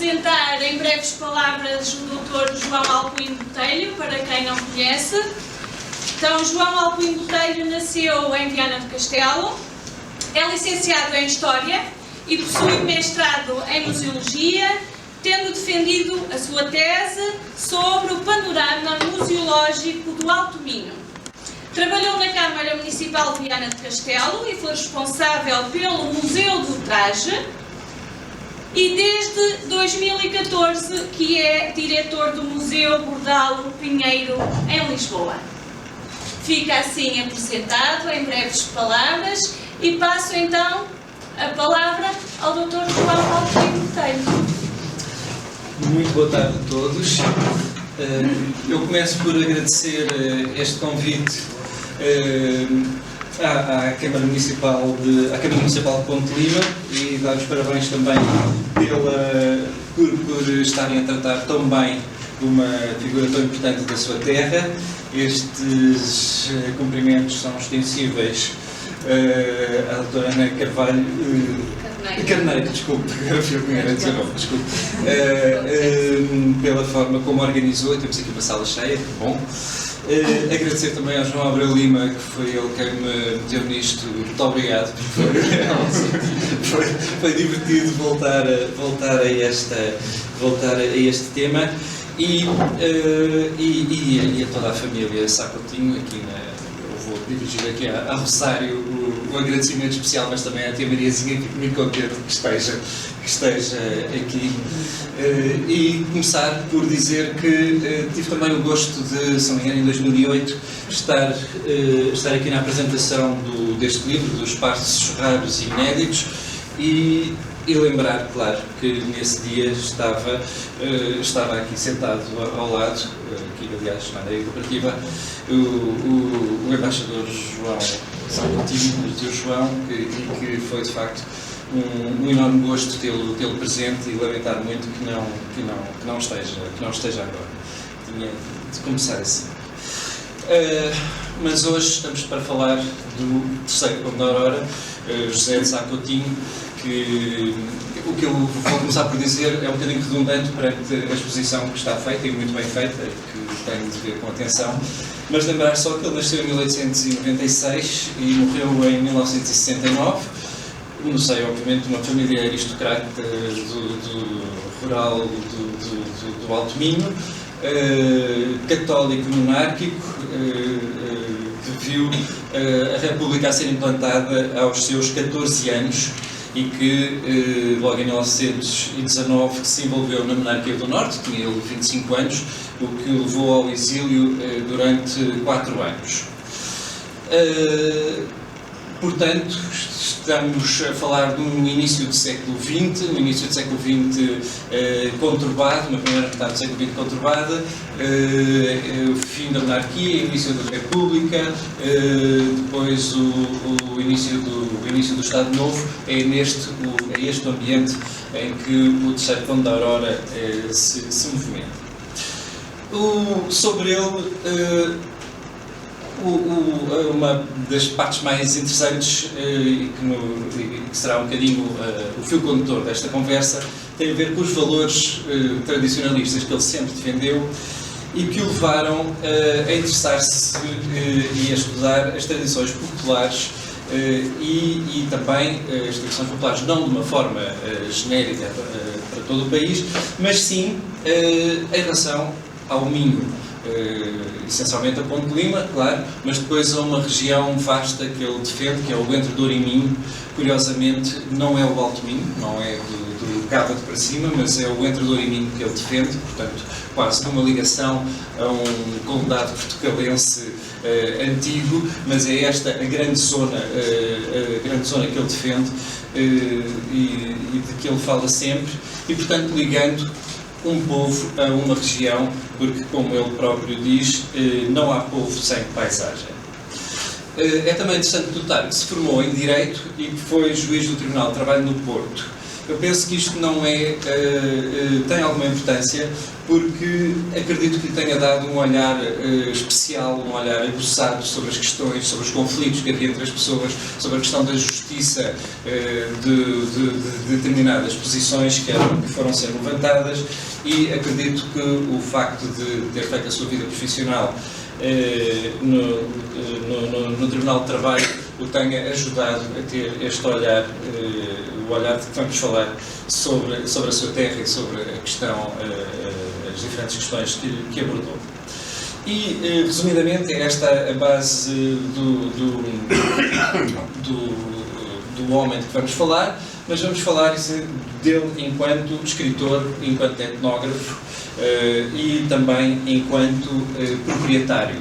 apresentar em breves palavras o Dr. João Alcuim Botelho, para quem não conhece. Então, João Alcuim Botelho nasceu em Viana do Castelo, é licenciado em História e possui mestrado em Museologia, tendo defendido a sua tese sobre o panorama museológico do Alto Minho. Trabalhou na Câmara Municipal de Viana do Castelo e foi responsável pelo Museu do Traje e desde 2014 que é diretor do Museu Bordalo Pinheiro em Lisboa. Fica assim apresentado em breves palavras e passo então a palavra ao Dr. João Alcuim Botelho. Muito boa tarde a todos. Eu começo por agradecer este convite à Câmara Municipal de Ponte Lima e dar os parabéns também por estarem a tratar tão bem de uma figura tão importante da sua terra. Estes cumprimentos são extensíveis à doutora Ana Carneiro, desculpe, pela forma como organizou, e temos aqui uma sala cheia, que bom. Agradecer também ao João Abreu Lima, que foi ele quem me meteu nisto. Muito obrigado, foi divertido voltar a este tema. E a toda a família Sá Coutinho, eu vou dirigir aqui a Rosário o agradecimento especial, mas também à tia Mariazinha, que fico muito contente que esteja aqui. E começar por dizer que tive também o gosto de, se não me engano, em 2008, estar aqui na apresentação deste livro, dos Passos Raros e Inéditos, e lembrar, claro, que nesse dia estava aqui sentado ao lado, aqui aliás na área cooperativa, o embaixador João Coutinho, o tio João, que foi de facto um enorme gosto tê-lo presente, e lamentar muito que não esteja agora. Tinha de começar assim. Mas hoje estamos para falar do terceiro Conde da Aurora, José de Sá Coutinho, que o que eu vou começar por dizer é um bocadinho redundante perante a exposição que está feita, e muito bem feita, que tenho de ver com atenção, mas lembrar só que ele nasceu em 1896 e morreu em 1969, no seio, obviamente, de uma família aristocrata rural do Alto Minho, católico monárquico, que viu a República a ser implantada aos seus 14 anos, e que logo em 1919 se envolveu na Monarquia do Norte, tinha ele 25 anos, o que o levou ao exílio durante 4 anos. Portanto, estamos a falar de um início do século XX, conturbado, uma primeira metade do século XX conturbada, o fim da monarquia, início da República, depois o início do Estado Novo. É este ambiente em que o terceiro Conde da Aurora se movimenta. Sobre ele, uma das partes mais interessantes e que será um bocadinho o fio condutor desta conversa tem a ver com os valores tradicionalistas que ele sempre defendeu e que o levaram a interessar-se e a estudar as tradições populares e também as tradições populares não de uma forma genérica para todo o país, mas sim em relação ao Minho. Essencialmente a Ponte Lima, claro, mas depois a uma região vasta que ele defende, que é o Entre Douro e Minho. Curiosamente, não é o Alto Minho, não é do Cávado para cima, mas é o Entre Douro e Minho que ele defende, portanto, quase uma ligação a um condado portucalense antigo, mas é esta a grande zona que ele defende e de que ele fala sempre, e portanto ligando um povo a uma região, porque, como ele próprio diz, não há povo sem paisagem. É também interessante notar que se formou em Direito e que foi juiz do Tribunal de Trabalho no Porto, Eu penso que isto não tem alguma importância, porque acredito que lhe tenha dado um olhar especial, um olhar aguçado sobre as questões, sobre os conflitos que havia entre as pessoas, sobre a questão da justiça de determinadas posições que foram sendo levantadas, e acredito que o facto de ter feito a sua vida profissional no Tribunal de Trabalho o tenha ajudado a ter este olhar, o olhar de que vamos falar sobre a sua terra e sobre a questão, as diferentes questões que abordou. E, resumidamente, é esta a base do homem de que vamos falar, mas vamos falar dele enquanto escritor, enquanto etnógrafo e também enquanto proprietário.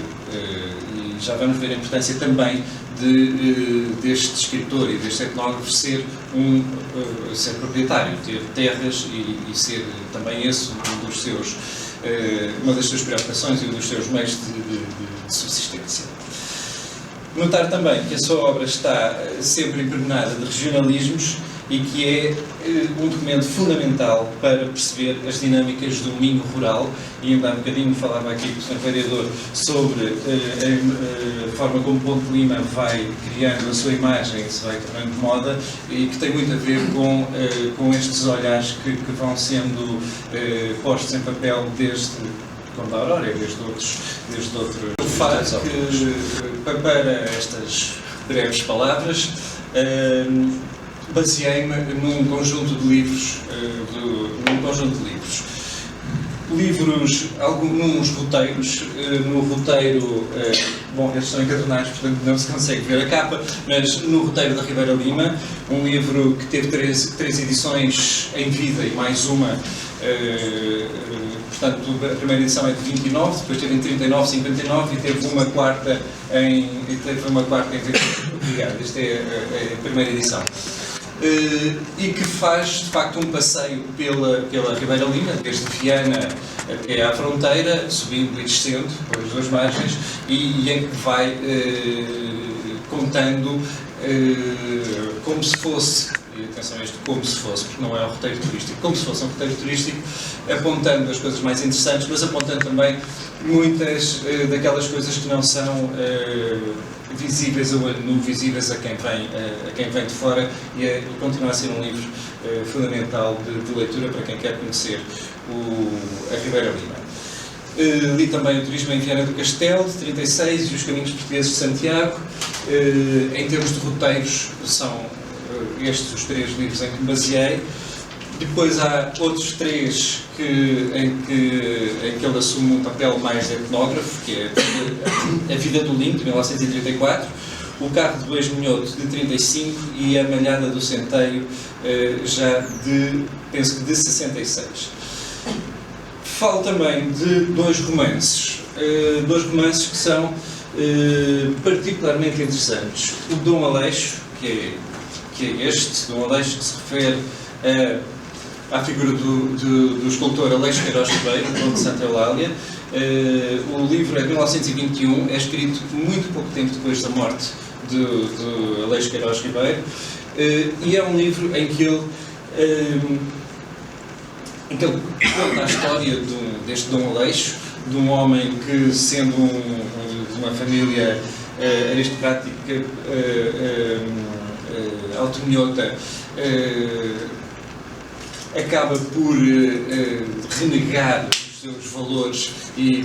E já vamos ver a importância também deste escritor e deste etnógrafo ser proprietário, ter terras e ser também esse uma das suas preocupações e um dos seus meios de subsistência. Notar também que a sua obra está sempre impregnada de regionalismos e que é um documento fundamental para perceber as dinâmicas do Minho rural, e ainda há um bocadinho falava aqui com o Sr. Vereador sobre a forma como Ponte Lima vai criando a sua imagem, se vai tornando de moda, e que tem muito a ver com estes olhares que vão sendo postos em papel desde Conde da Aurora, desde outros. O facto que, para estas breves palavras, baseei-me num conjunto de livros, alguns roteiros, no roteiro, bom, eles são encadernados, portanto não se consegue ver a capa, mas no roteiro da Ribeira Lima, um livro que teve três edições em vida e mais uma, portanto a primeira edição é de 29, depois teve em 39, 59 e teve uma quarta em 29. Obrigado, esta é a primeira edição. E que faz, de facto, um passeio pela Ribeira Lima, desde Viana até à fronteira, subindo e descendo pelas duas margens, e em que vai contando como se fosse, e atenção a isto, como se fosse, porque não é um roteiro turístico, como se fosse um roteiro turístico, apontando as coisas mais interessantes, mas apontando também muitas daquelas coisas que não são visíveis ou não visíveis a quem vem de fora, e continua a ser um livro fundamental de leitura para quem quer conhecer a Ribeira Lima. Li também o Turismo em Viana do Castelo, de 36, e Os Caminhos Portugueses de Santiago. Em termos de roteiros, são estes os três livros em que me baseei. Depois há outros três em que ele assume um papel mais etnógrafo, que é A Vida do Linho, de 1934, O Carro de Bois Minhoto, de 35, e A Malhada do Centeio, penso que de 66. Falo também de dois romances que são particularmente interessantes. O Dom Aleixo, que é este, Dom Aleixo, que se refere à figura do escultor Aleixo Queiroz Ribeiro, Conde de Santa Eulália. O livro é de 1921, é escrito muito pouco tempo depois da morte de Aleixo Queiroz Ribeiro, e é um livro em que ele conta a história deste Dom Aleixo, de um homem que, sendo de uma família aristocrática altominhota, acaba por renegar os seus valores e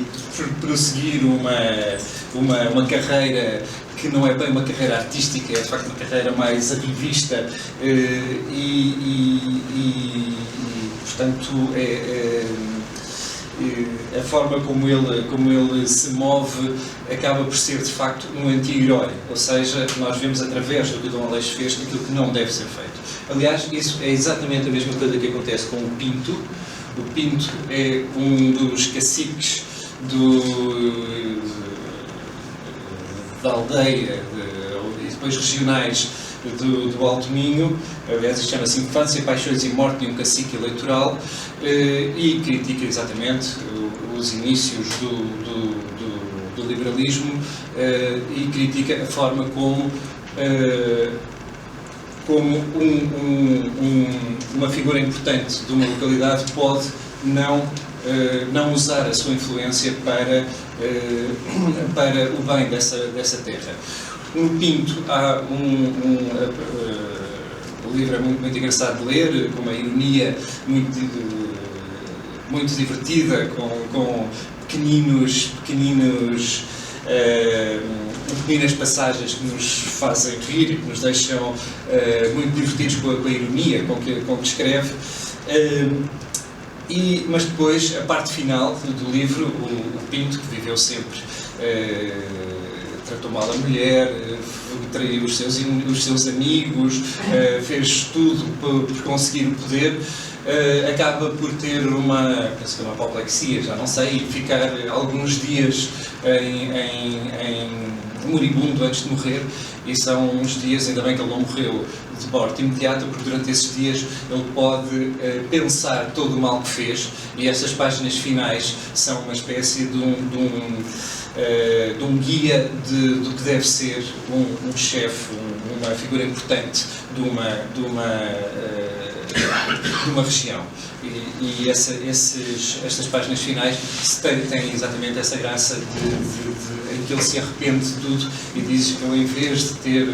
prosseguir uma carreira que não é bem uma carreira artística, é de facto uma carreira mais ativista, portanto a forma como ele se move acaba por ser de facto um anti-herói, ou seja, nós vemos através do que o Dom Aleixo fez aquilo que não deve ser feito. Aliás, isso é exatamente a mesma coisa que acontece com o Pinto. O Pinto é um dos caciques da aldeia e depois regionais do Alto Minho. Aliás, isto chama-se Infância, Paixões e Morte de um Cacique Eleitoral, e critica exatamente os inícios do liberalismo, e critica a forma como como uma figura importante de uma localidade pode não usar a sua influência para o bem dessa terra. No Pinto há o livro é muito engraçado de ler, com uma ironia muito divertida, com pequenas passagens que nos fazem rir e que nos deixam muito divertidos com a ironia com que escreve. Mas depois, a parte final do livro, o Pinto, que viveu sempre, tratou mal a mulher, traiu os seus amigos, fez tudo por conseguir o poder, acaba por ter penso que uma apoplexia, já não sei, ficar alguns dias em moribundo antes de morrer, e são uns dias, ainda bem que ele não morreu de morte imediata, porque durante esses dias ele pode pensar todo o mal que fez, e essas páginas finais são uma espécie de um guia do que deve ser um chefe, uma figura importante de uma região. E estas páginas finais têm exatamente essa graça em que ele se arrepende de tudo e diz que ele, em vez de ter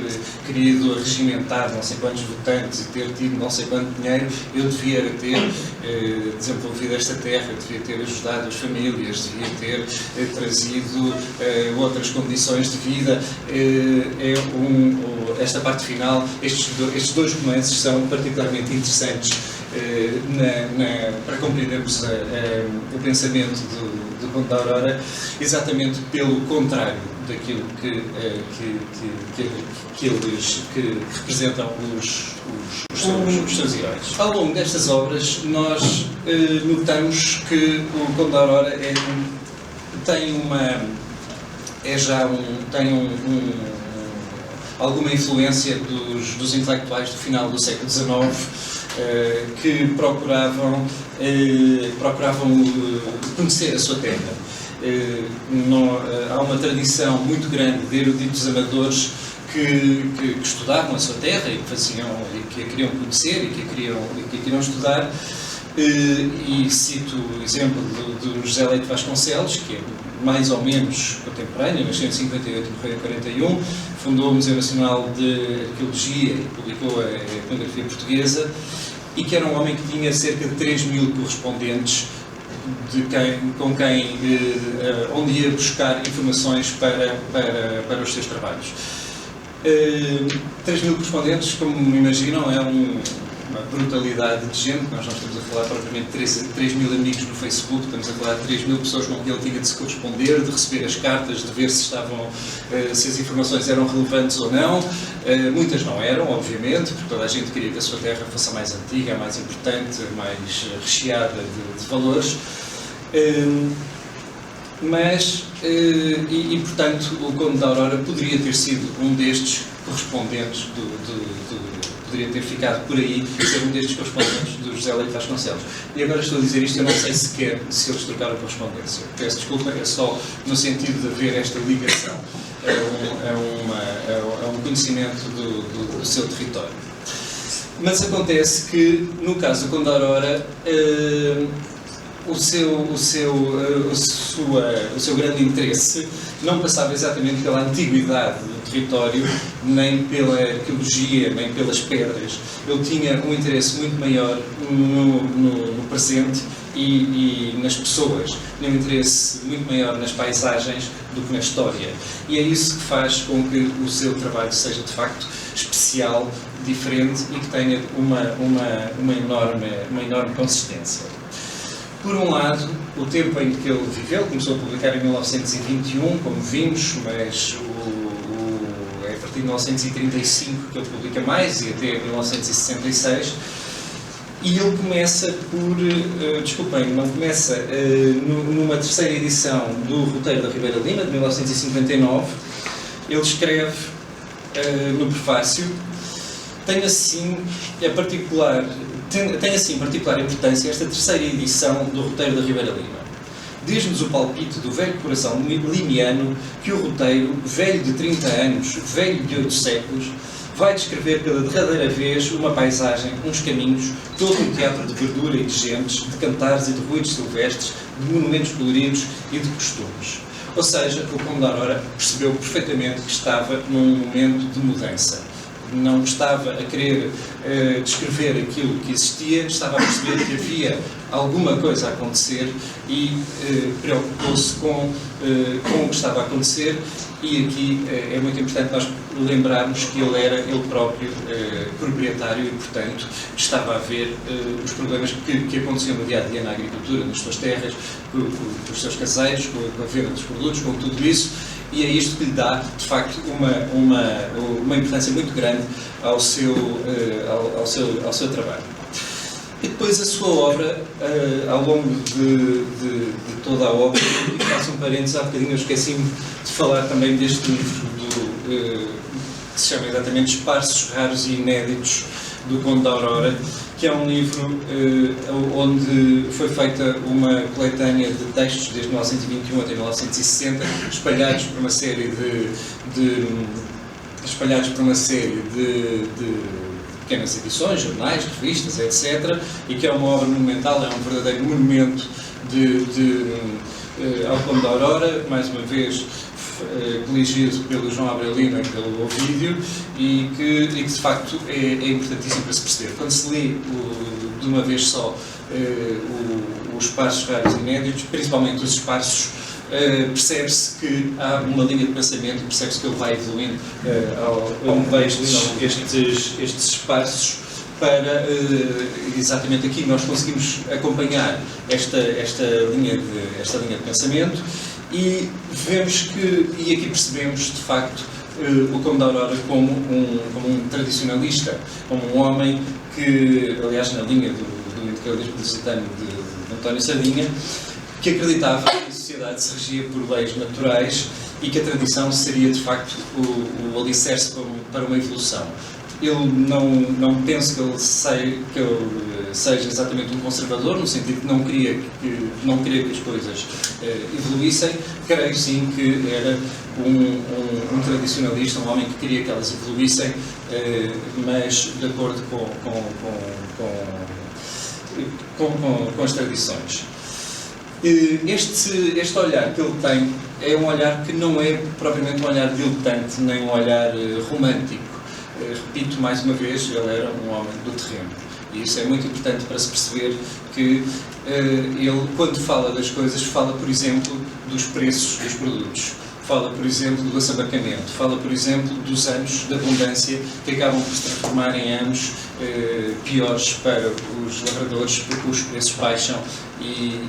querido regimentar não sei quantos votantes e ter tido não sei quanto dinheiro, eu devia ter desenvolvido esta terra, devia ter ajudado as famílias, devia ter trazido outras condições de vida. Esta parte final, estes dois romances são particularmente interessantes para compreendermos o pensamento do Conde da Aurora, exatamente pelo contrário daquilo que representam os seus heróis. Ao longo destas obras, nós notamos que o Conde da Aurora tem alguma influência dos intelectuais do final do século XIX, que procuravam conhecer a sua terra. Há uma tradição muito grande de eruditos amadores que estudavam a sua terra e que a queriam conhecer e que a queriam estudar. E cito o exemplo do José Leite Vasconcelos, que é mais ou menos contemporâneo, nasceu em 58 e morreu em 41, fundou o Museu Nacional de Arqueologia e publicou a etnografia portuguesa, e que era um homem que tinha cerca de 3.000 correspondentes onde ia buscar informações para os seus trabalhos. 3.000 correspondentes, como imaginam, é uma brutalidade de gente. Nós não estamos a falar propriamente de 3.000 amigos no Facebook, estamos a falar de 3.000 pessoas com quem ele tinha de se corresponder, de receber as cartas, de ver se as informações eram relevantes ou não. Muitas não eram, obviamente, porque toda a gente queria que a sua terra fosse a mais antiga, a mais importante, a mais recheada de valores. Portanto, o Conde da Aurora poderia ter sido um destes correspondentes poderia ter ficado por aí e ser um destes correspondentes do José Leite Vasconcelos. E agora estou a dizer isto, eu não sei sequer se eles trocaram correspondência. Peço desculpa, é só no sentido de haver esta ligação a um conhecimento do seu território. Mas acontece que, no caso do Conde da Aurora, o seu grande interesse não passava exatamente pela antiguidade do território, nem pela arqueologia, nem pelas pedras. Ele tinha um interesse muito maior no presente e nas pessoas, tinha um interesse muito maior nas paisagens do que na história. E é isso que faz com que o seu trabalho seja, de facto, especial, diferente e que tenha uma enorme consistência. Por um lado, o tempo em que ele viveu, começou a publicar em 1921, como vimos, mas é a partir de 1935 que ele publica mais, e até 1966, e ele começa numa terceira edição do Roteiro da Ribeira Lima, de 1959, ele escreve no prefácio, tem assim particular importância esta terceira edição do Roteiro da Ribeira Lima. Diz-nos o palpite do velho coração limiano que o roteiro, velho de 30 anos, velho de 8 séculos, vai descrever pela derradeira vez uma paisagem, uns caminhos, todo um teatro de verdura e de gentes, de cantares e de ruídos silvestres, de monumentos coloridos e de costumes. Ou seja, o Conde da Aurora percebeu perfeitamente que estava num momento de mudança. Não estava a querer descrever aquilo que existia, estava a perceber que havia alguma coisa a acontecer e preocupou-se com o que estava a acontecer. E aqui é muito importante nós lembrarmos que ele era ele próprio proprietário e, portanto, estava a ver os problemas que aconteciam no dia-a-dia na agricultura, nas suas terras, com os seus caseiros, com a venda dos produtos, com tudo isso. E é isto que lhe dá, de facto, uma importância muito grande ao seu trabalho. E depois a sua obra, ao longo de toda a obra, e faço um parênteses, há bocadinho eu esqueci-me de falar também deste livro, que se chama exatamente Espaços Raros e Inéditos, do Conde da Aurora, que é um livro onde foi feita uma coletânea de textos desde 1921 até 1960, espalhados por uma série de pequenas edições, jornais, revistas, etc., e que é uma obra monumental, é um verdadeiro monumento ao Conde da Aurora, mais uma vez coligido pelo João Abreu Lima e pelo Ovídio, e que de facto é importantíssimo para se perceber. Quando se lê de uma vez só os Espaços Raros e Inéditos, principalmente os espaços, percebe-se que há uma linha de pensamento, percebe-se que ele vai evoluindo ao longo estes espaços para, exatamente aqui nós conseguimos acompanhar esta linha de pensamento e vemos que, e aqui percebemos de facto o Conde da Aurora como um tradicionalista, como um homem que, aliás na linha do integralismo lusitano de António Sardinha, que acreditava que a sociedade se regia por leis naturais e que a tradição seria, de facto, o alicerce para uma evolução. Eu não penso que ele seja exatamente um conservador, no sentido que não queria que as coisas evoluíssem. Creio, sim, que era um tradicionalista, um homem que queria que elas evoluíssem, mas de acordo com as tradições. Este olhar que ele tem é um olhar que não é propriamente um olhar diletante, nem um olhar romântico. Repito mais uma vez, ele era um homem do terreno. E isso é muito importante para se perceber que ele, quando fala das coisas, fala, por exemplo, dos preços dos produtos. Fala, por exemplo, do assabarcamento. Fala, por exemplo, dos anos de abundância que acabam por se transformar em anos piores para os lavradores, porque os preços baixam e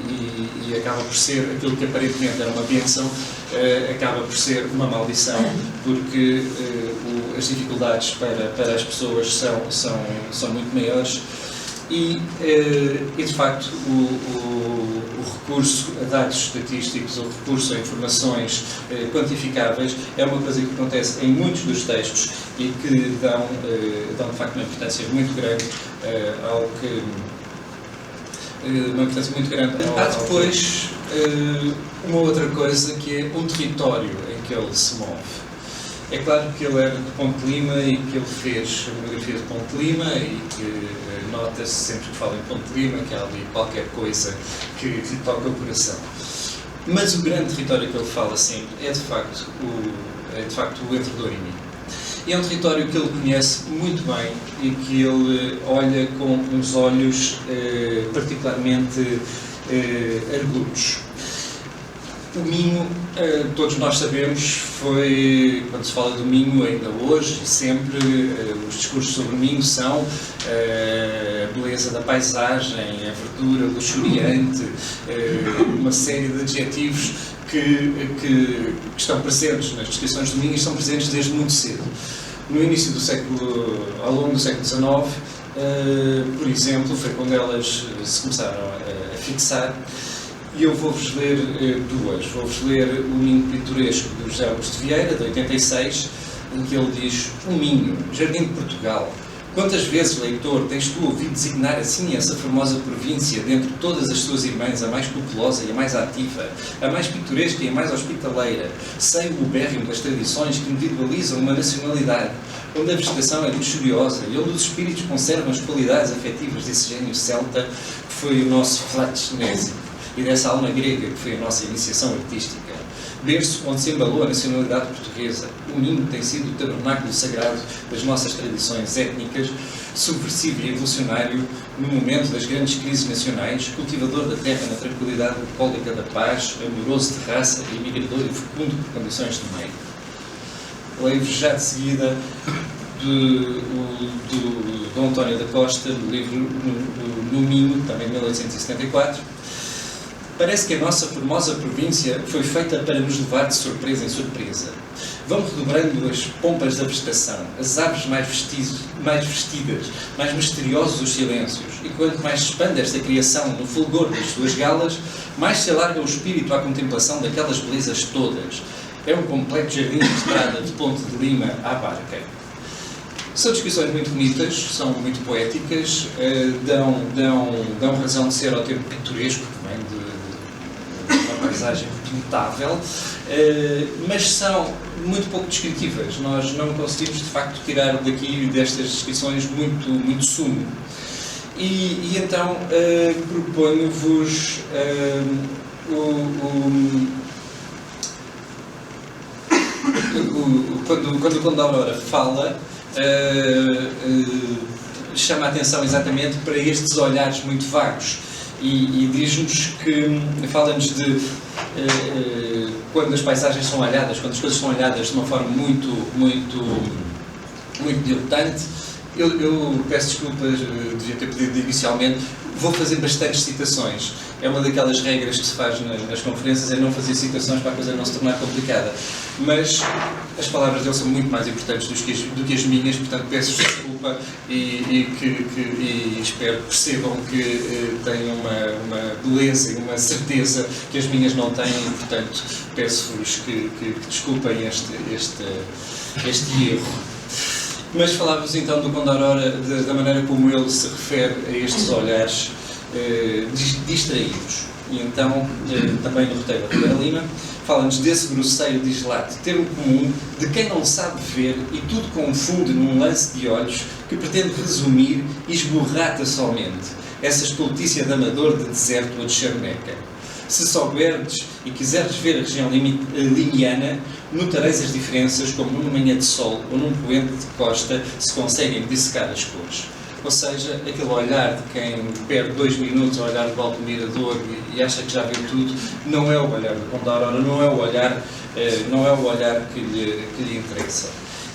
acaba por ser aquilo que aparentemente era uma bênção, acaba por ser uma maldição, porque as dificuldades para as pessoas são muito maiores e de facto o recurso a dados estatísticos, o recurso a informações quantificáveis é uma coisa que acontece em muitos dos textos e que dão de facto uma importância muito grande Há depois uma outra coisa que é um território em que ele se move. É claro que ele era de Ponte Lima e que ele fez a monografia de Ponte Lima e que nota-se sempre que fala em Ponte Lima que há ali qualquer coisa que lhe toca o coração. Mas o grande território que ele fala sempre é de facto o Entre Douro e Minho. E é um território que ele conhece muito bem e que ele olha com uns olhos particularmente argutos. O Minho, todos nós sabemos, foi, quando se fala do Minho ainda hoje e sempre, os discursos sobre o Minho são a beleza da paisagem, a verdura luxuriante, uma série de adjetivos que estão presentes nas descrições do Minho e estão presentes desde muito cedo. No início do século, ao longo do século XIX, por exemplo, foi quando elas se começaram a fixar. E eu vou-vos ler duas. Vou-vos ler o Minho Pitoresco de José Augusto Vieira, de 86, em que ele diz: "Um Minho, jardim de Portugal, Quantas vezes, leitor, tens tu ouvido designar assim essa formosa província, dentre todas as suas irmãs, a mais populosa e a mais ativa, a mais pitoresca e a mais hospitaleira, sem o ubérrimo das tradições que individualizam uma nacionalidade, onde a vegetação é luxuriosa e onde os espíritos conservam as qualidades afetivas desse gênio celta que foi o nosso flatus nésico, e dessa alma grega que foi a nossa iniciação artística. Berço onde se embalou a nacionalidade portuguesa, o Minho tem sido o tabernáculo sagrado das nossas tradições étnicas, subversivo e evolucionário no momento das grandes crises nacionais, cultivador da terra na tranquilidade bucólica da paz, amoroso de raça e migrador e fecundo por condições de meio. Leio-vos já de seguida do Dom António da Costa, do livro No Minho, também de 1874. Parece que a nossa formosa província foi feita para nos levar de surpresa em surpresa. Vão redobrando as pompas da vegetação, as aves mais vestidas, mais misteriosos os silêncios, e quanto mais se expande esta criação no fulgor das suas galas, mais se alarga o espírito à contemplação daquelas belezas todas. É um completo jardim de estrada de Ponte de Lima à Barca. São descrições muito bonitas, são muito poéticas, dão razão de ser ao termo pitoresco, também de uma paisagem notável, mas são muito pouco descritivas. Nós não conseguimos, de facto, tirar daqui destas descrições muito sumo. E então proponho-vos quando o Conde da Aurora fala, chama a atenção exatamente para estes olhares muito vagos e diz-nos que, fala-nos de quando as paisagens são olhadas, quando as coisas são olhadas de uma forma muito diletante. Eu peço desculpas, devia ter pedido inicialmente, vou fazer bastantes citações. É uma daquelas regras que se faz nas conferências, é não fazer citações para a coisa não se tornar complicada. Mas as palavras dele são muito mais importantes do que as minhas, portanto peço desculpa e espero que percebam que tenham uma beleza e uma certeza que as minhas não têm, e portanto peço-vos que desculpem este erro. Mas falava-vos então do Conde da Aurora, da maneira como ele se refere a estes olhares distraídos. E então, também no roteiro da Ribeira Lima, fala-nos desse grosseiro dislate, termo comum de quem não sabe ver e tudo confunde num lance de olhos que pretende resumir e esborrata somente essa estultícia de amador de deserto ou de charneca. Se souberdes e quiseres ver a região limiana, notareis as diferenças como numa manhã de sol ou num poente de costa se conseguem dissecar as cores. Ou seja, aquele olhar de quem perde 2 minutos a olhar de volta do mirador e acha que já viu tudo, não é o olhar do Conde da Aurora, não é o olhar que lhe interessa.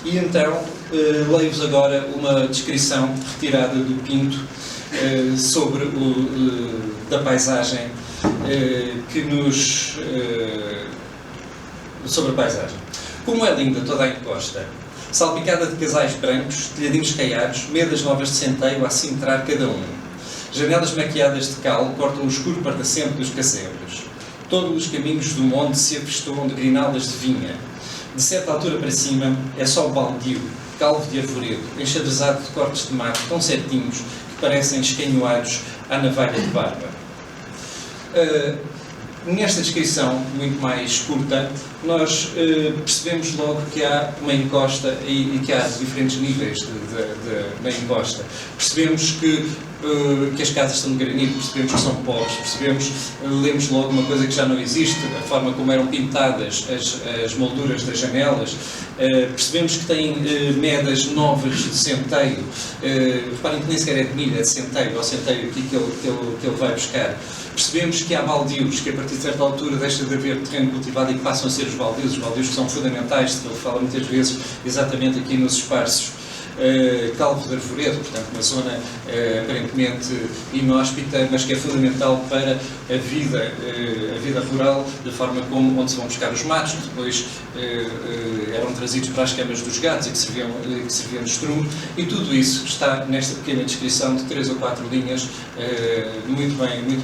E então, leio-vos agora uma descrição retirada do Pinto sobre da paisagem sobre a paisagem. Como é linda toda a encosta, salpicada de casais brancos, telhadinhos caiados, medas novas de centeio a cintrar cada um. Janelas maquiadas de cal cortam o escuro pardacento dos casebres. Todos os caminhos do monte se afestoam de grinaldas de vinha. De certa altura para cima é só o baldio, calvo de arvoredo, enxadrezado de cortes de mato tão certinhos que parecem escanhoados à navalha de barba. Nesta descrição, muito mais curta, nós percebemos logo que há uma encosta e que há diferentes níveis da encosta. Percebemos que as casas são de granito, percebemos que são pobres, lemos logo uma coisa que já não existe, a forma como eram pintadas as molduras das janelas. Percebemos que têm medas novas de centeio. Reparem que nem sequer é de milha, é de centeio, ao centeio aqui que ele vai buscar. Percebemos que há baldios, que a partir de certa altura deixa de haver terreno cultivado e que passam a ser os baldios que são fundamentais, de que ele fala muitas vezes, exatamente aqui nos esparços. Calvo de Arvoredo, portanto uma zona aparentemente inóspita, mas que é fundamental para a vida rural, da forma como onde se vão buscar os matos, que depois eram trazidos para as camas dos gatos e que serviam de estrume, e tudo isso está nesta pequena descrição de 3 ou 4 linhas, muito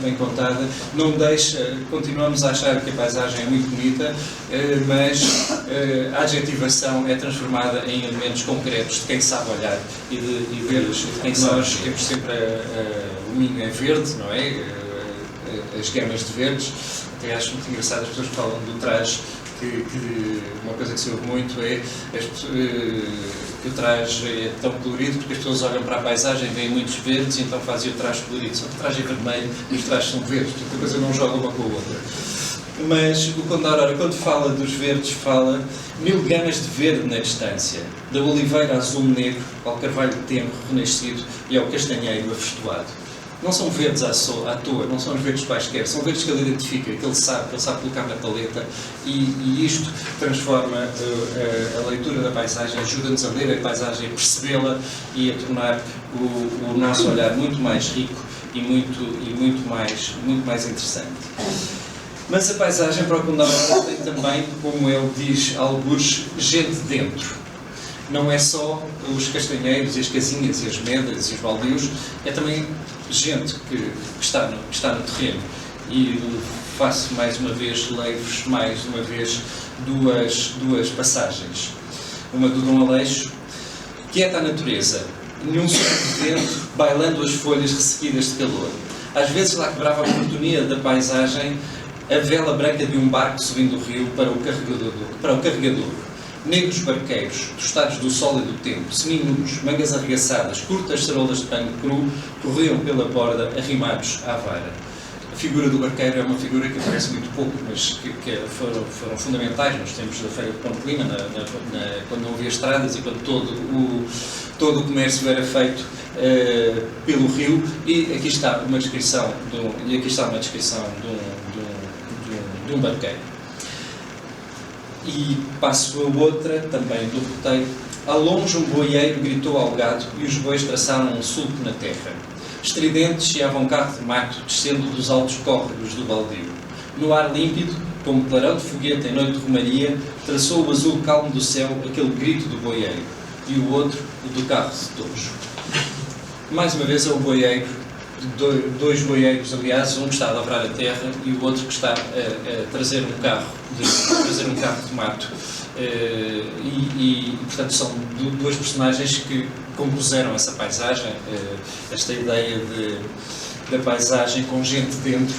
bem contada. Não deixa, continuamos a achar que a paisagem é muito bonita, mas a adjetivação é transformada em elementos concretos de quem sabe sabe olhar e de ver quem nós temos sempre o Minho é verde, não é? As gamas de verdes. Até acho muito engraçado as pessoas que falam do traje, que uma coisa que se ouve muito é que o traje é tão colorido porque as pessoas olham para a paisagem, veem muitos verdes e então fazem o traje colorido. Só que o traje é vermelho e os trajes são verdes, portanto a coisa não joga uma com a outra. Mas o Conde da Aurora, quando fala dos verdes, fala 1000 gamas de verde na distância, da oliveira azul negro ao carvalho tenro renascido e ao castanheiro afestoado. Não são verdes à toa, não são os verdes quaisquer, são verdes que ele identifica, que ele sabe colocar na paleta, e isto transforma a leitura da paisagem, ajuda-nos a ler a paisagem, a percebê-la e a tornar o nosso olhar muito mais rico e muito mais interessante. Mas a paisagem para o Conde da Aurora tem também, como ele diz, algures gente dentro. Não é só os castanheiros e as casinhas e as medras e os baldios, é também gente que está no terreno. E faço mais uma vez, leio-vos mais uma vez duas passagens. Uma do Dom Aleixo: quieta a natureza, nenhum sopro de vento, bailando as folhas ressequidas de calor. Às vezes lá quebrava a monotonia da paisagem a vela branca de um barco subindo o rio para o carregador. Negros barqueiros, tostados do sol e do tempo, seminus, mangas arregaçadas, curtas cerolas de pano cru, corriam pela borda, arrimados à vara. A figura do barqueiro é uma figura que aparece muito pouco, mas que foram fundamentais nos tempos da Feira de Ponte Lima, quando não havia estradas e quando todo o comércio era feito pelo rio. E aqui está uma descrição de um barqueiro. E passo a outra, também do roteiro. A longe um boieiro gritou ao gado e os bois traçaram um sulco na terra. Estridentes chiava um carro de mato descendo dos altos córregos do baldio. No ar límpido, como clarão de foguete em noite de romaria, traçou o azul calmo do céu aquele grito do boieiro. E o outro, o do carro de tojo. Mais uma vez é o boieiro, dois boieiros, aliás, um que está a lavrar a terra e o outro que está a trazer um carro de mato. Portanto, são duas personagens que compuseram essa paisagem, esta ideia da paisagem com gente dentro,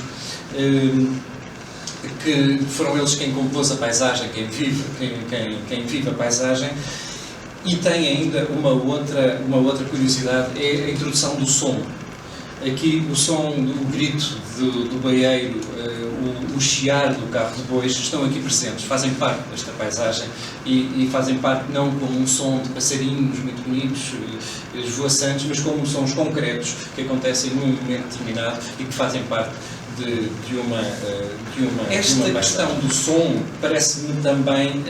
que foram eles quem compôs a paisagem, quem vive a paisagem. E tem ainda uma outra curiosidade, é a introdução do som. Aqui o som, o grito do boieiro, o chiar do carro de bois estão aqui presentes, fazem parte desta paisagem e fazem parte não como um som de passarinhos muito bonitos, esvoaçantes, mas como sons concretos que acontecem num momento determinado e que fazem parte de uma Esta questão do som parece-me também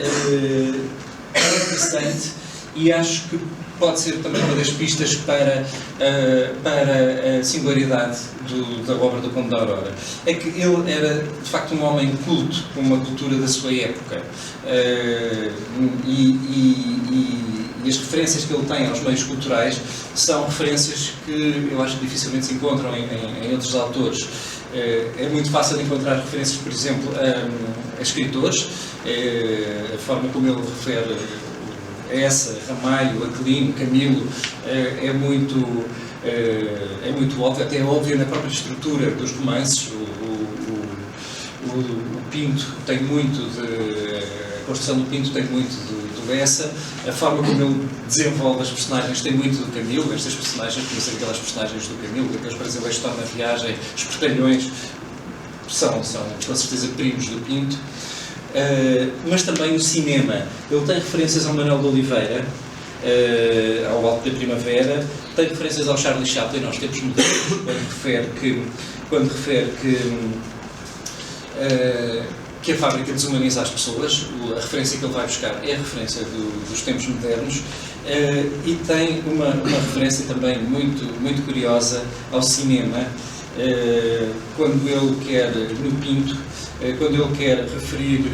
interessante e acho que pode ser também uma das pistas para a singularidade da obra do Conde da Aurora. É que ele era, de facto, um homem culto, com uma cultura da sua época. E as referências que ele tem aos meios culturais são referências que eu acho que dificilmente se encontram em outros autores. É muito fácil encontrar referências, por exemplo, a escritores, a forma como ele refere essa, Ramalho, Aquilino, Camilo, é muito óbvio, até é óbvio na própria estrutura dos romances. O Pinto tem muito a construção do Pinto tem muito do Bessa, a forma como ele desenvolve as personagens tem muito do Camilo, estas personagens, por exemplo, aquelas personagens do Camilo, aqueles brasileiros que estão na viagem, os portalhões, são com certeza primos do Pinto. Mas também o cinema. Ele tem referências ao Manuel de Oliveira, ao Alto da Primavera, tem referências ao Charlie Chaplin, aos tempos modernos, quando refere que a fábrica desumaniza as pessoas. A referência que ele vai buscar é a referência dos tempos modernos, e tem uma referência também muito curiosa ao cinema, quando ele quer, no Pinto, quando ele quer referir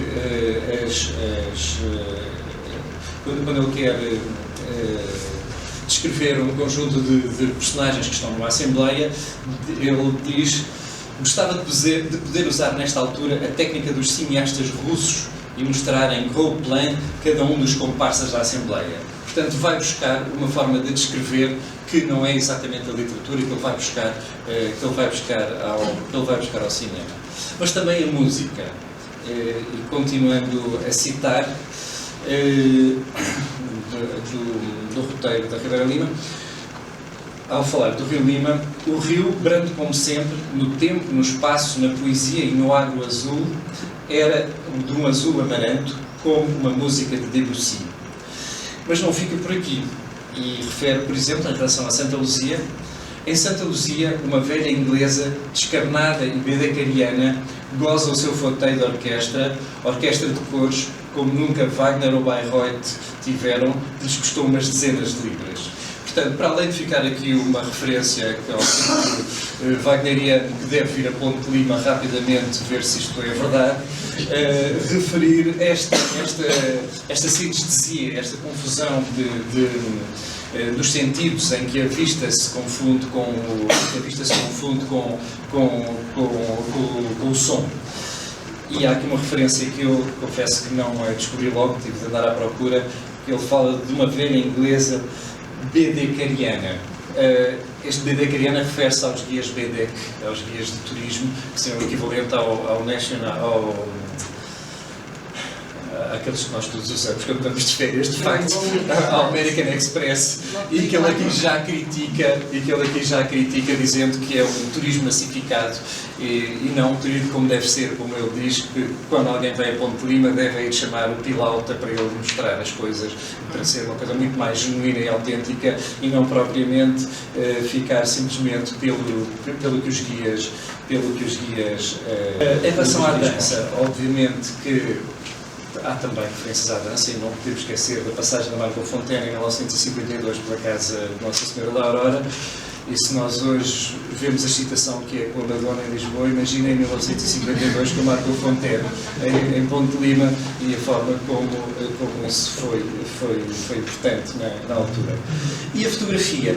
quando ele quer descrever um conjunto de personagens que estão numa Assembleia, ele diz: gostava de poder usar nesta altura a técnica dos cineastas russos e mostrar em gros plan cada um dos comparsas da Assembleia. Portanto, vai buscar uma forma de descrever que não é exatamente a literatura que ele vai buscar, ao cinema. Mas também a música. E continuando a citar do roteiro da Ribeira Lima, ao falar do Rio Lima, o rio, brando como sempre, no tempo, no espaço, na poesia e no agro azul, era de um azul amaranto, como uma música de Debussy. Mas não fica por aqui, e refere, por exemplo, em relação a Santa Luzia. Em Santa Luzia, uma velha inglesa, descarnada e bedecariana, goza o seu fauteuil de orquestra de cores, como nunca Wagner ou Bayreuth tiveram, que lhes custou umas dezenas de libras. Portanto, para além de ficar aqui uma referência ao ciclo wagneriano, que deve vir a Ponte Lima rapidamente ver se isto é verdade, referir esta sinestesia, esta confusão dos sentidos em que a vista se confunde com o som. E há aqui uma referência que eu confesso que não descobri logo, tive de andar à procura, que ele fala de uma velha inglesa bedecariana. Este bedecariana refere-se aos guias BEDEC, aos guias de turismo, que são o equivalente ao National, aqueles que nós todos usamos quando vamos de férias, de facto, ao American Express, e que ele aqui já critica, dizendo que é um turismo massificado e não um turismo como deve ser, como ele diz, que quando alguém vem a Ponte Lima deve ir chamar o pilauta para ele mostrar as coisas, para ser uma coisa muito mais genuína e autêntica e não propriamente ficar simplesmente pelo que os guias em relação à dança, obviamente que há também referências à dança, e não podemos esquecer da passagem da Margot Fontaine em 1952 pela casa de Nossa Senhora da Aurora, e se nós hoje vemos a excitação que é com a Madonna em Lisboa, imagina em 1952 com a Margot Fontaine em Ponte Lima e a forma como isso foi importante na altura. E a fotografia?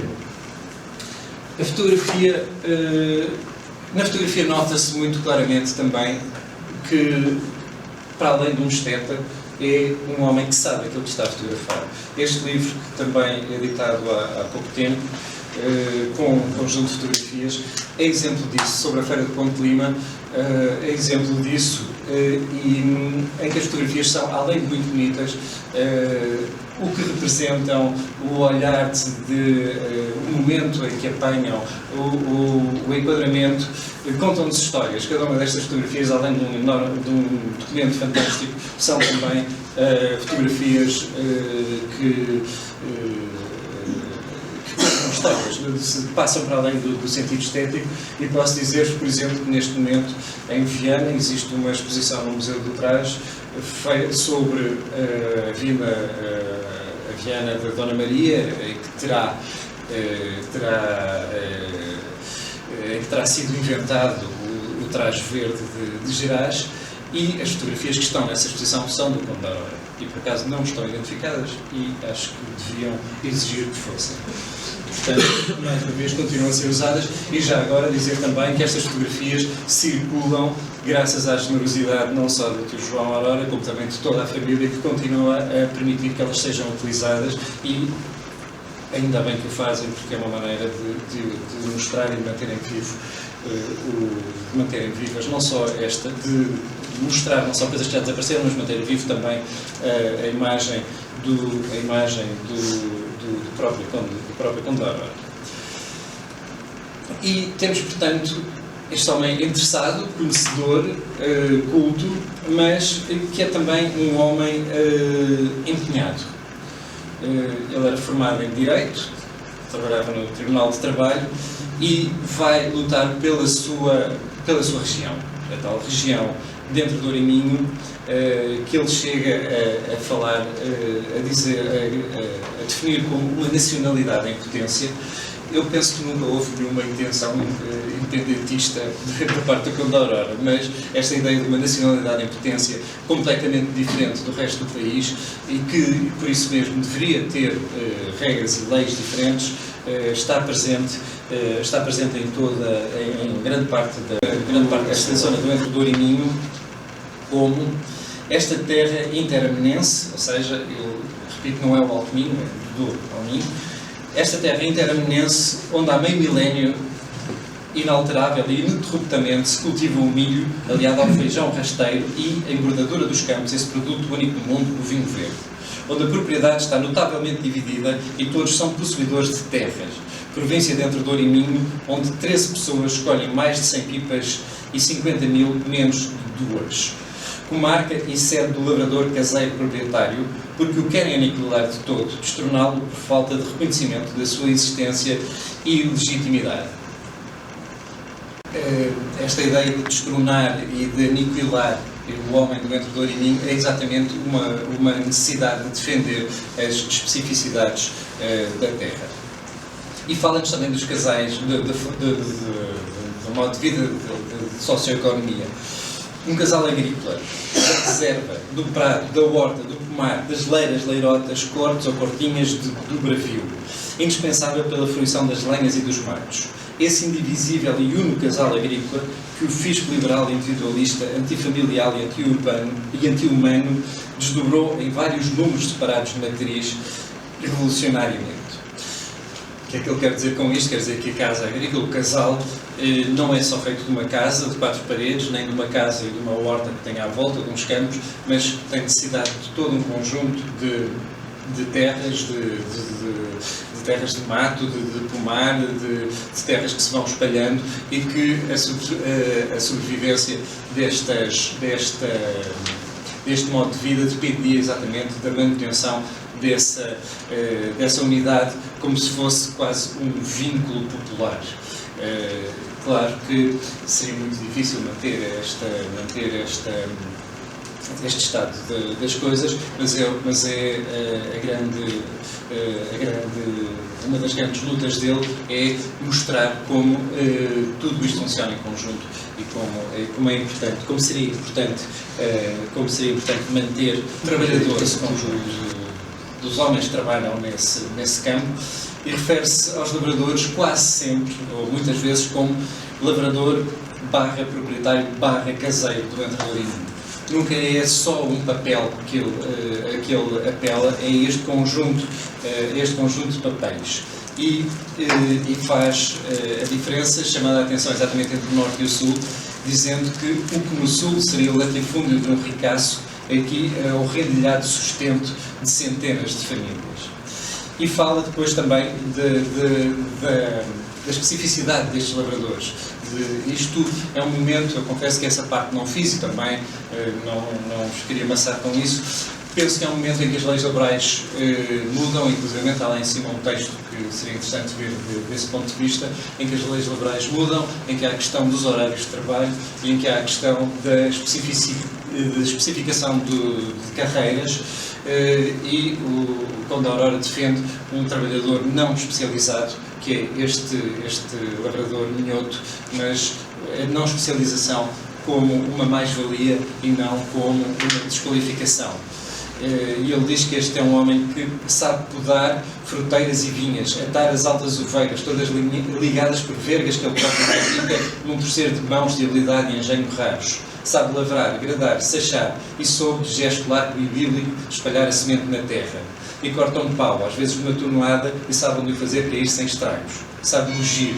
Na fotografia nota-se muito claramente também que, para além de um esteta, é um homem que sabe aquilo que está a fotografar. Este livro, que também é editado há pouco tempo, com um conjunto de fotografias, é exemplo disso. Sobre a Feira de Ponte Lima, é exemplo disso, e em que as fotografias são, além de muito bonitas, o que representam, o olhar o momento em que apanham, o enquadramento, contam-nos histórias. Cada uma destas fotografias, além de um documento fantástico, são também fotografias que histórias, passam para além do sentido estético, e posso dizer-vos, por exemplo, que neste momento em Viana existe uma exposição no Museu do Trás sobre a Vila Viana da Dona Maria, que terá sido inventado o traje verde de Gerais, e as fotografias que estão nessa exposição são do Conde da Aurora, e por acaso não estão identificadas, e acho que deviam exigir que fossem. Portanto, mais uma vez, continuam a ser usadas, e já agora dizer também que estas fotografias circulam graças à generosidade não só do tio João Aurora, como também de toda a família, que continua a permitir que elas sejam utilizadas, e ainda bem que o fazem, porque é uma maneira de mostrar e de manterem vivas não só de mostrar não só coisas que já desapareceram, mas manter vivo também a imagem do próprio Conde da Aurora. E temos, portanto, este homem interessado, conhecedor, culto, mas que é também um homem empenhado. Ele era formado em Direito, trabalhava no Tribunal de Trabalho e vai lutar pela sua região, a tal região dentro do Minho, que ele chega a falar, a definir como uma nacionalidade em potência. Eu penso que nunca houve nenhuma intenção independentista da parte do Conde da Aurora, mas esta ideia de uma nacionalidade em potência completamente diferente do resto do país, e que, por isso mesmo, deveria ter regras e leis diferentes, está presente em grande parte desta zona do Entre Douro e Minho, como esta terra interamenense, ou seja, eu repito, não é o Alto Minho, Douro, ao Minho. Esta terra interaminense, onde há meio milénio, inalterável e ininterruptamente se cultiva o milho, aliado ao feijão rasteiro e, em bordadura dos campos, esse produto único no mundo, o vinho verde, onde a propriedade está notavelmente dividida e todos são possuidores de terras. Província de Entre Douro e Minho, onde 13 pessoas escolhem mais de 100 pipas e 50 mil menos de 2. Comarca e sede do lavrador caseiro proprietário, porque o querem aniquilar de todo, destorná-lo por falta de reconhecimento da sua existência e legitimidade. Esta ideia de destronar e de aniquilar o homem do Entre Douro e Minho é exatamente uma necessidade de defender as especificidades da terra. E fala-nos também dos casais, do modo de vida, de socioeconomia. Um casal agrícola, da reserva, do prado, da horta, do pomar, das leiras, leirotas, cortes ou cortinhas do bravio, indispensável pela fruição das lenhas e dos matos. Esse indivisível e único casal agrícola que o fisco liberal individualista, antifamiliar e anti-humano desdobrou em vários números separados de matriz revolucionariamente. O que é que ele quer dizer com isto? Quer dizer que a casa agrícola, o casal, não é só feito de uma casa de 4 paredes, nem de uma casa e de uma horta que tem à volta de uns campos, mas tem necessidade de todo um conjunto de terras, de terras de mato, de pomar, de terras que se vão espalhando e que a sobrevivência deste modo de vida dependia exatamente da manutenção dessa unidade, como se fosse quase um vínculo popular. Claro que seria muito difícil manter este estado das coisas, mas uma das grandes lutas dele é mostrar como tudo isto funciona em conjunto e como é importante, como seria importante manter trabalhadores, dos homens que trabalham nesse campo, e refere-se aos lavradores quase sempre, ou muitas vezes, como lavrador / proprietário / caseiro do Entre Douro e Minho. Nunca é só um papel que ele apela, é este conjunto de papéis. E faz a diferença, chamando a atenção exatamente entre o Norte e o Sul, dizendo que o que no Sul seria o latifúndio de um ricaço, aqui é o rendilhado sustento de centenas de famílias. E fala depois também da especificidade destes lavradores. Isto é um momento, eu confesso que essa parte não fiz e também não vos queria amassar com isso. Penso que é um momento em que as leis laborais mudam, inclusive há lá em cima um texto que seria interessante ver desse ponto de vista, em que as leis laborais mudam, em que há a questão dos horários de trabalho e em que há a questão da especificação de carreiras, e o Conde da Aurora defende um trabalhador não especializado, que é este lavrador minhoto, mas a não especialização como uma mais-valia e não como uma desqualificação. E ele diz que este é um homem que sabe podar fruteiras e vinhas, atar as altas ovelhas, todas ligadas por vergas que ele próprio pratica num torcer de mãos de habilidade e engenho raros. Sabe lavrar, gradar, sachar e soube, gesto largo e bíblico, espalhar a semente na terra. E corta um pau, às vezes uma tonelada, e sabe onde o fazer cair sem estragos. Sabe mugir.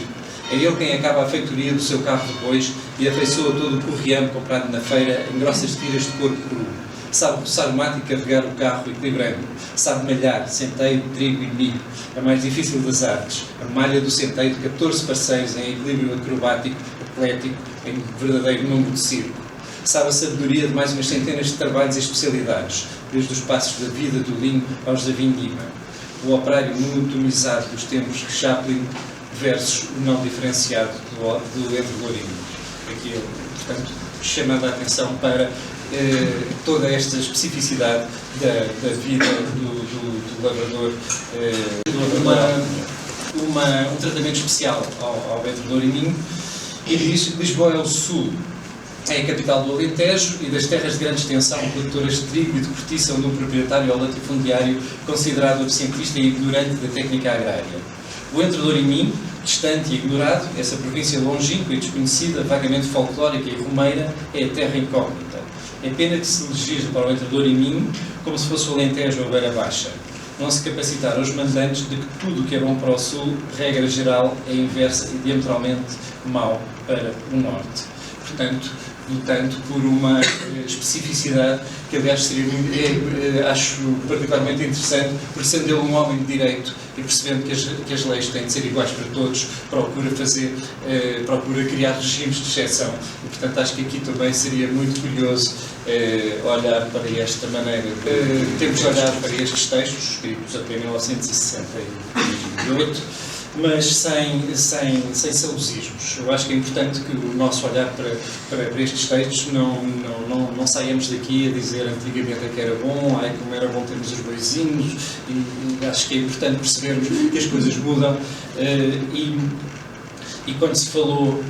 É ele quem acaba a feitoria do seu carro de bois e afeiçoa todo o correamo comprado na feira em grossas tiras de couro cru. Sabe roçar o mato e carregar o carro equilibrando. Sabe malhar, centeio, trigo e milho. A mais difícil das artes. A malha do centeio de 14 parceiros em equilíbrio acrobático, atlético, em verdadeiro número de circo. Sabe a sabedoria de mais umas centenas de trabalhos e especialidades, desde os passos da vida do linho aos da vindima. O operário monotonizado dos tempos de Chaplin versus o não diferenciado do Entre Douro e Minho. Aqui, portanto, chamando a atenção para toda esta especificidade da vida do lavrador, um tratamento especial ao Entre Douro e Minho, e diz: Lisboa é o sul, é a capital do Alentejo e das terras de grande extensão, produtoras de trigo e de cortiça, onde um proprietário ou latifundiário considerado absentista e ignorante da técnica agrária. O Entre Douro e Minho, distante e ignorado, essa província longínqua e desconhecida, vagamente folclórica e romeira, é a terra incógnita. É pena que se legisle para o Entre Douro e Minho como se fosse o Alentejo ou a Beira Baixa. não se capacitar os mandantes de que tudo o que é bom para o Sul, regra geral, é inversa e diametralmente mau para o Norte. Portanto, lutando por uma especificidade que, aliás, seria, acho particularmente interessante, porque sendo ele um homem de direito e percebendo que as leis têm de ser iguais para todos, procura criar regimes de exceção. E, portanto, acho que aqui também seria muito curioso olhar para esta maneira. Temos de olhar para estes textos, escritos até 1968, mas sem saudosismos. Eu acho que é importante que o nosso olhar para estes textos não saiamos daqui a dizer antigamente é que era bom, ai como era bom termos os boizinhos, e acho que é importante percebermos que as coisas mudam, e quando se falou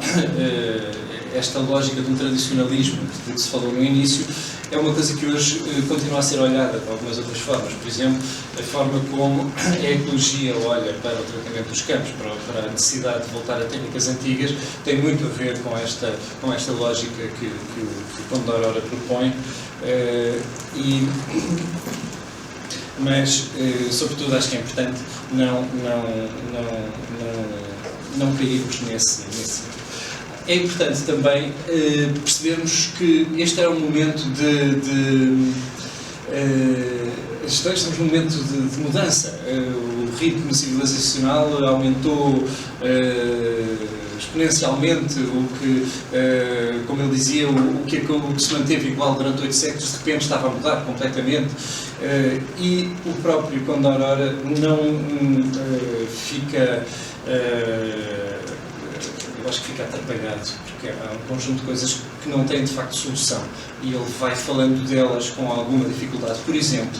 esta lógica de um tradicionalismo de que se falou no início, é uma coisa que hoje continua a ser olhada de algumas outras formas. Por exemplo, a forma como a ecologia olha para o tratamento dos campos, para a necessidade de voltar a técnicas antigas, tem muito a ver com esta lógica que o Condor Ora propõe. Mas, sobretudo, acho que é importante não cairmos nesse. É importante também percebermos que este era um momento estamos num momento de mudança. O ritmo civilizacional aumentou exponencialmente, como ele dizia, o que se manteve igual durante 8 séculos, de repente estava a mudar completamente. E o próprio Condor Ora não fica... eu acho que fica atrapalhado, porque há um conjunto de coisas que não têm de facto solução, e ele vai falando delas com alguma dificuldade. Por exemplo,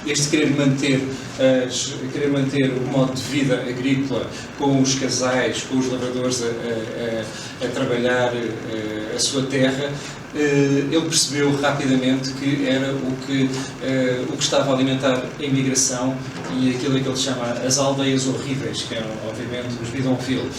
este querer manter o modo de vida agrícola com os casais, com os lavradores a trabalhar a sua terra, ele percebeu rapidamente que era o que estava a alimentar a imigração e aquilo que ele chama as aldeias horríveis, que eram, obviamente, os bidonville.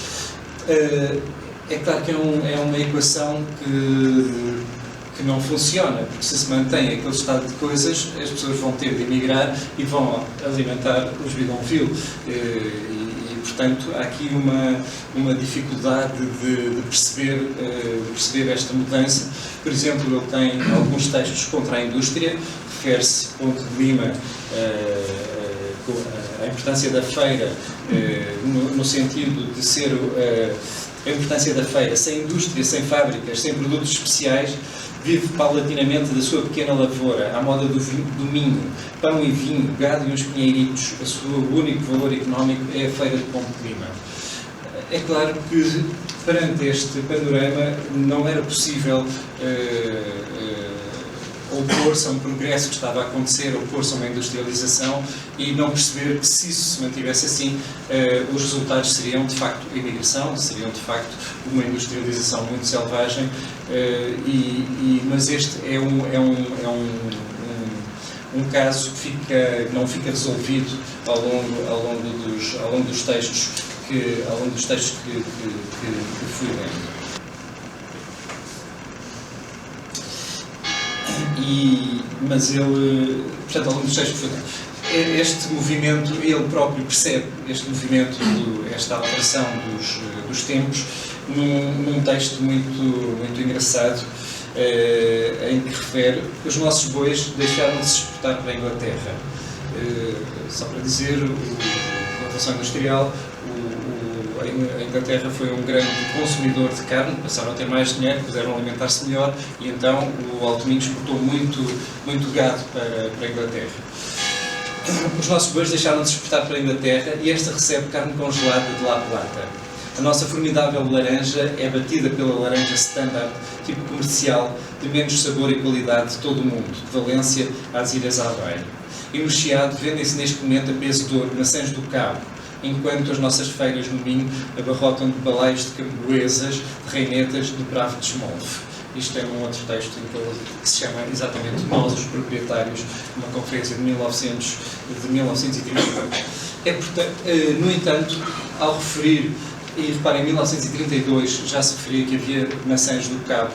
É claro que é uma equação que não funciona, porque se mantém aquele estado de coisas, as pessoas vão ter de emigrar e vão alimentar os bidonville. E, portanto, há aqui uma dificuldade de perceber esta mudança. Por exemplo, ele tem alguns textos contra a indústria, refere-se, Ponte de Lima, a importância da feira, no sentido de ser a importância da feira, sem indústria, sem fábricas, sem produtos especiais, vive paulatinamente da sua pequena lavoura, à moda do minho, pão e vinho, gado e uns pinheiritos. O seu único valor económico é a feira de Ponte de Lima. É claro que, perante este panorama, não era possível opor-se a um progresso que estava a acontecer, opor-se a uma industrialização e não perceber que, se isso se mantivesse assim, os resultados seriam de facto a imigração, seriam de facto uma industrialização muito selvagem, mas este é um caso que não fica resolvido ao longo dos textos que fui lendo. Mas ele, portanto, ao longo dos textos que foi lendo, este movimento, ele próprio percebe este movimento, esta alteração dos tempos, num texto muito engraçado, em que refere que os nossos bois deixaram de se exportar para a Inglaterra. Só para dizer, a Revolução Industrial, a Inglaterra foi um grande consumidor de carne, passaram a ter mais dinheiro, puderam alimentar-se melhor, e então o Alto Minho exportou muito gado para a Inglaterra. Os nossos bois deixaram de se exportar para a Inglaterra e esta recebe carne congelada de La Plata. A nossa formidável laranja é batida pela laranja standard, tipo comercial, de menos sabor e qualidade de todo o mundo, de Valência às Ilhas Albaia. E no Chiado vendem-se neste momento a peso de ouro maçãs do Cabo, enquanto as nossas feiras no Minho abarrotam de balaios de camboesas, de reinetas, de bravo de esmolfe. Isto é um outro texto que se chama exatamente Nós, os Proprietários, uma conferência de 1938. No entanto, ao referir, e reparem, em 1932 já se referia que havia maçãs do Cabo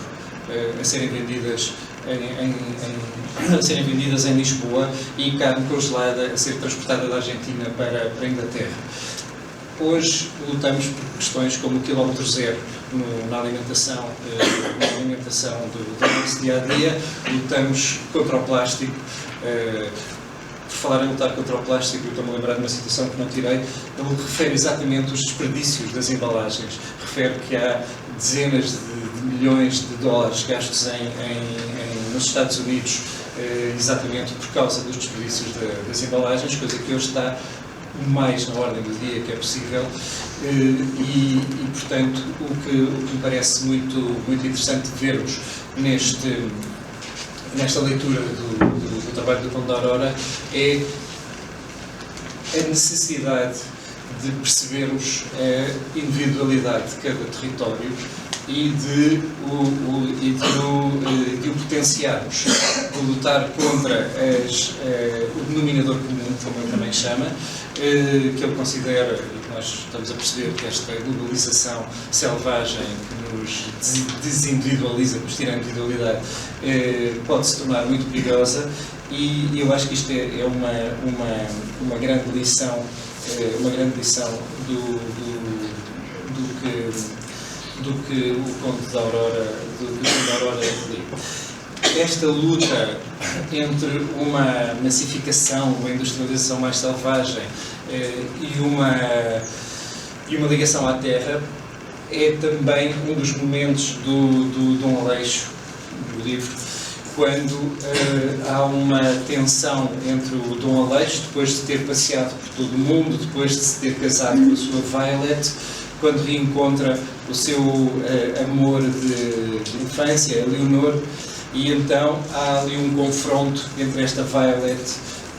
a serem vendidas a serem vendidas em Lisboa e carne congelada a ser transportada da Argentina para a Inglaterra. Hoje lutamos por questões como o quilómetro zero na alimentação do nosso dia-a-dia, lutamos contra o plástico. Por falar em lutar contra o plástico, eu estou-me a lembrar de uma situação que não tirei. Ele refere exatamente os desperdícios das embalagens. Refere que há dezenas de milhões de dólares gastos nos Estados Unidos exatamente por causa dos desperdícios das embalagens, coisa que hoje está mais na ordem do dia que é possível, e portanto o que me parece muito interessante vermos nesta leitura do trabalho do Conde da Aurora é a necessidade de percebermos a individualidade de cada território e de o potenciarmos, de lutar contra o denominador comum, como ele também chama, que ele considera, e que nós estamos a perceber que esta globalização selvagem que nos desindividualiza, que nos tira a individualidade, pode se tornar muito perigosa, e eu acho que isto é uma grande lição, do que o Conde da Aurora lê. Esta luta entre uma massificação, uma industrialização mais selvagem e uma ligação à terra é também um dos momentos do Dom Aleixo, do livro, quando há uma tensão entre o Dom Aleixo, depois de ter passeado por todo o mundo, depois de se ter casado com a sua Violet, quando reencontra o seu amor de infância, a Leonor, e então há ali um confronto entre esta Violet,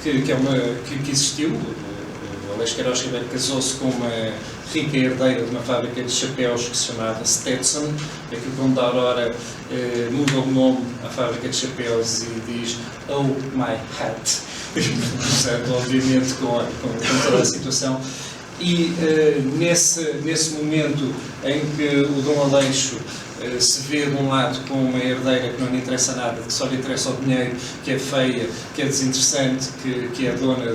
que existiu. O Aleixo Queiroz Ribeiro casou-se com uma rica herdeira de uma fábrica de chapéus que se chamava Stetson. Aqui o Conde da Aurora muda o nome à fábrica de chapéus e diz "Oh my hat", usando obviamente com toda a situação. E nesse momento em que o Dom Aleixo se vê de um lado com uma herdeira que não lhe interessa nada, que só lhe interessa o dinheiro, que é feia, que é desinteressante, que é dona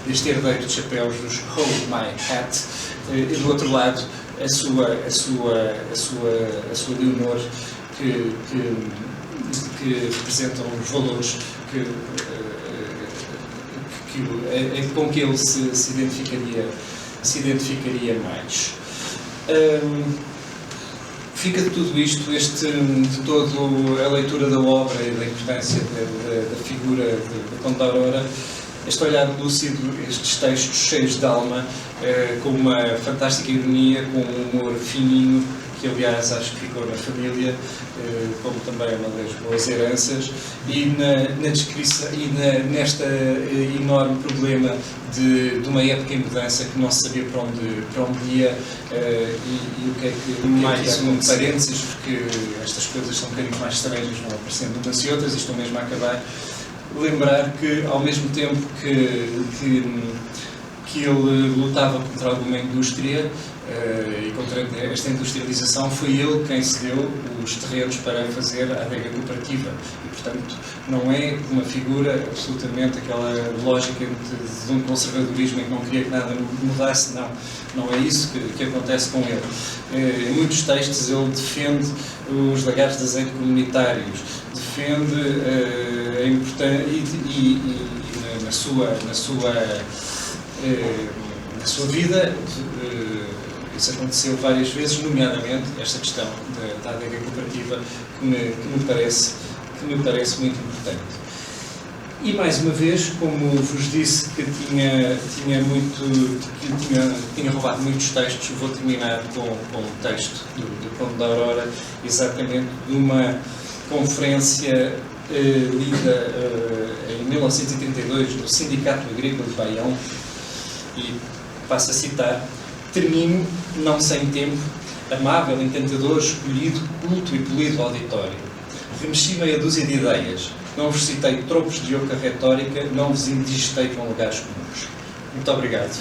deste herdeiro de chapéus, dos "Hold My Hat", e do outro lado a sua Leonor, que representam os valores com que ele se identificaria mais. Fica de tudo isto, de toda a leitura da obra e da importância da figura de Conde da Aurora, este olhar lúcido, estes textos cheios de alma, com uma fantástica ironia, com um humor fininho, que aliás acho que ficou na família, como também uma das boas heranças, e na descrição, e nesta enorme problema de uma época em mudança que não se sabia para onde ia, e o que é que mais um parênteses, porque estas coisas são um bocadinho mais estranhas, vão aparecendo umas e outras, e estão mesmo a acabar. Lembrar que, ao mesmo tempo que ele lutava contra alguma indústria e contra esta industrialização, foi ele quem cedeu os terrenos para fazer a adega cooperativa. E, portanto, não é uma figura absolutamente aquela lógica de um conservadorismo em que não queria que nada mudasse, não é isso que acontece com ele. Em muitos textos ele defende os lagares de azeite comunitários, defende a importância e na sua vida isso aconteceu várias vezes, nomeadamente esta questão da adega cooperativa que me parece muito importante. E mais uma vez, como vos disse que tinha roubado muitos textos, vou terminar com um texto do Conde da Aurora, exatamente de uma conferência lida em 1932 no Sindicato Agrícola de Baião, e passo a citar: "Termino, não sem tempo, amável, encantador, escolhido, culto e polido auditório. Remexi meia dúzia de ideias, não vos citei tropos de oca retórica, não vos indigestei com lugares comuns." Muito obrigado.